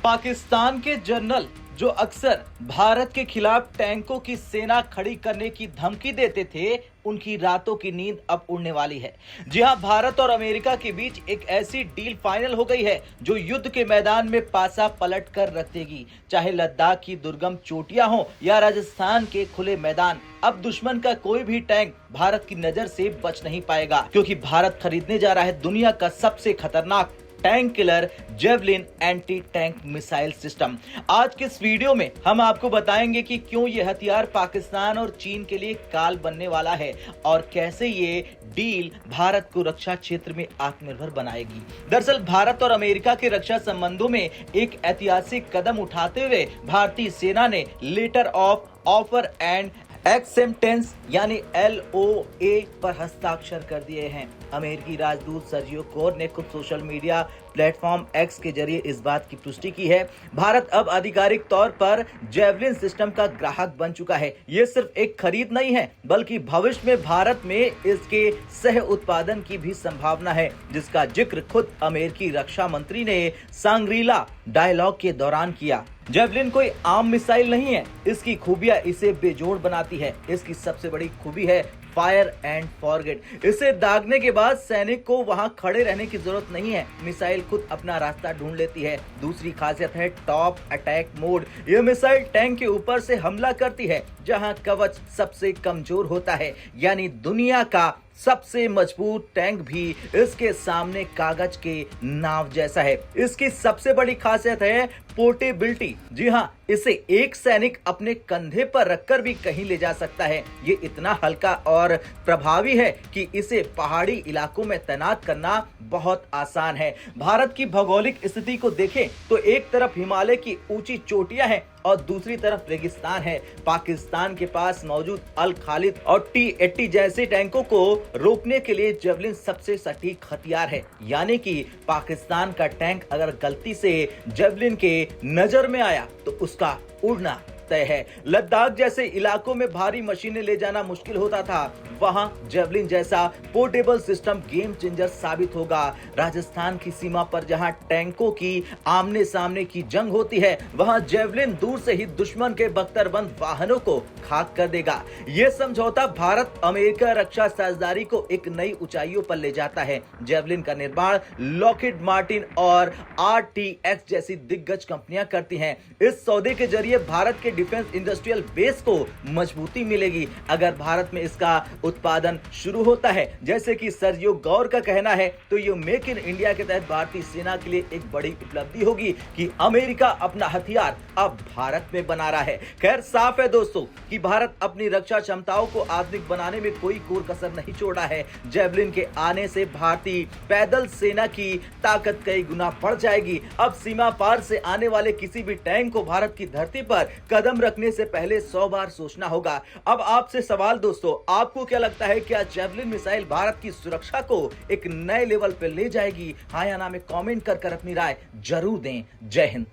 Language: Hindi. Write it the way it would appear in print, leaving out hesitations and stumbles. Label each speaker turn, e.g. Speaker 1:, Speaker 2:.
Speaker 1: पाकिस्तान के जनरल जो अक्सर भारत के खिलाफ टैंकों की सेना खड़ी करने की धमकी देते थे, उनकी रातों की नींद अब उड़ने वाली है। जी हां, भारत और अमेरिका के बीच एक ऐसी डील फाइनल हो गई है जो युद्ध के मैदान में पासा पलट कर रख देगी। चाहे लद्दाख की दुर्गम चोटियां हो या राजस्थान के खुले मैदान, अब दुश्मन का कोई भी टैंक भारत की नजर से बच नहीं पाएगा, क्योंकि भारत खरीदने जा रहा है दुनिया का सबसे खतरनाक tank killer javelin anti tank missile system. आज के इस वीडियो में हम आपको बताएंगे कि क्यों ये हथियार पाकिस्तान और चीन के लिए काल बनने वाला है और कैसे ये डील भारत को रक्षा क्षेत्र में आत्मनिर्भर बनाएगी। दरअसल भारत और अमेरिका के रक्षा संबंधों में एक ऐतिहासिक कदम उठाते हुए भारतीय सेना ने letter of offer and acceptance यानी LOA पर हस्ताक्षर कर दिए हैं। अमेरिकी राजदूत सर्जियो कोर ने खुद सोशल मीडिया प्लेटफॉर्म X के जरिए इस बात की पुष्टि की है। भारत अब आधिकारिक तौर पर जेवलिन सिस्टम का ग्राहक बन चुका है। ये सिर्फ एक खरीद नहीं है, बल्कि भविष्य में भारत में इसके सह उत्पादन की भी संभावना है, जिसका जिक्र खुद अमेरिकी रक्षा मंत्री ने सांग्रीला डायलॉग के दौरान किया। जेवलिन कोई आम मिसाइल नहीं है, इसकी खूबियां इसे बेजोड़ बनाती है। इसकी सबसे बड़ी खूबी है फायर एंड फॉरगेट। इसे दागने के बाद सैनिक को वहां खड़े रहने की जरूरत नहीं है, मिसाइल खुद अपना रास्ता ढूंढ लेती है। दूसरी खासियत है टॉप अटैक मोड। यह मिसाइल टैंक के ऊपर से हमला करती है जहां कवच सबसे कमजोर होता है, यानी दुनिया का सबसे मजबूत टैंक भी इसके सामने कागज के नाव जैसा है। इसकी सबसे बड़ी खासियत है पोर्टेबिलिटी। जी हाँ, इसे एक सैनिक अपने कंधे पर रखकर भी कहीं ले जा सकता है। ये इतना हल्का और प्रभावी है कि इसे पहाड़ी इलाकों में तैनात करना बहुत आसान है। भारत की भौगोलिक स्थिति को देखें तो एक तरफ हिमालय की ऊंची चोटियां हैं और दूसरी तरफ रेगिस्तान है। पाकिस्तान के पास मौजूद अल खालिद और T-80 जैसे टैंकों को रोकने के लिए जेवलिन सबसे सटीक हथियार है, यानी कि पाकिस्तान का टैंक अगर गलती से जेवलिन के नजर में आया तो उसका उड़ना तय है। लद्दाख जैसे इलाकों में भारी मशीनें ले जाना मुश्किल होता था, वहां जेवलिन जैसा पोर्टेबल सिस्टम गेम चेंजर साबित होगा। राजस्थान की सीमा पर जहां टैंकों की आमने सामने की जंग होती है, वहां जेवलिन दूर से ही दुश्मन के बख्तरबंद वाहनों को खाक कर देगा। यह समझौता भारत अमेरिका रक्षा साझेदारी को एक नई ऊंचाइयों पर ले जाता है। जेवलिन का निर्माण लॉकहीड मार्टिन और RTX जैसी दिग्गज कंपनियां करती हैं। इस सौदे के जरिए भारत के डिफेंस इंडस्ट्रियल बेस को मजबूती मिलेगी। अगर भारत में इसका उत्पादन शुरू होता है, जैसे कि सर्जियो गौर का कहना है, तो ये मेक इन इंडिया के तहत भारतीय सेना के लिए एक बड़ी उपलब्धि होगी कि अमेरिका अपना हथियार अब भारत में बना रहा है। खैर, साफ है दोस्तों कि भारत अपनी रक्षा क्षमताओं को आधुनिक बनाने में कोई कोर कसर नहीं छोड़ा है। जेवलिन के आने से भारतीय पैदल सेना की ताकत कई गुना बढ़ जाएगी। अब सीमा पार से आने वाले किसी भी टैंक को भारत की धरती पर कदम रखने से पहले 100 बार सोचना होगा। अब आपसे सवाल दोस्तों, आपको क्या लगता है, क्या जेवलिन मिसाइल भारत की सुरक्षा को एक नए लेवल पर ले जाएगी? हाँ या ना में कमेंट कर अपनी राय जरूर दें। जय हिंद।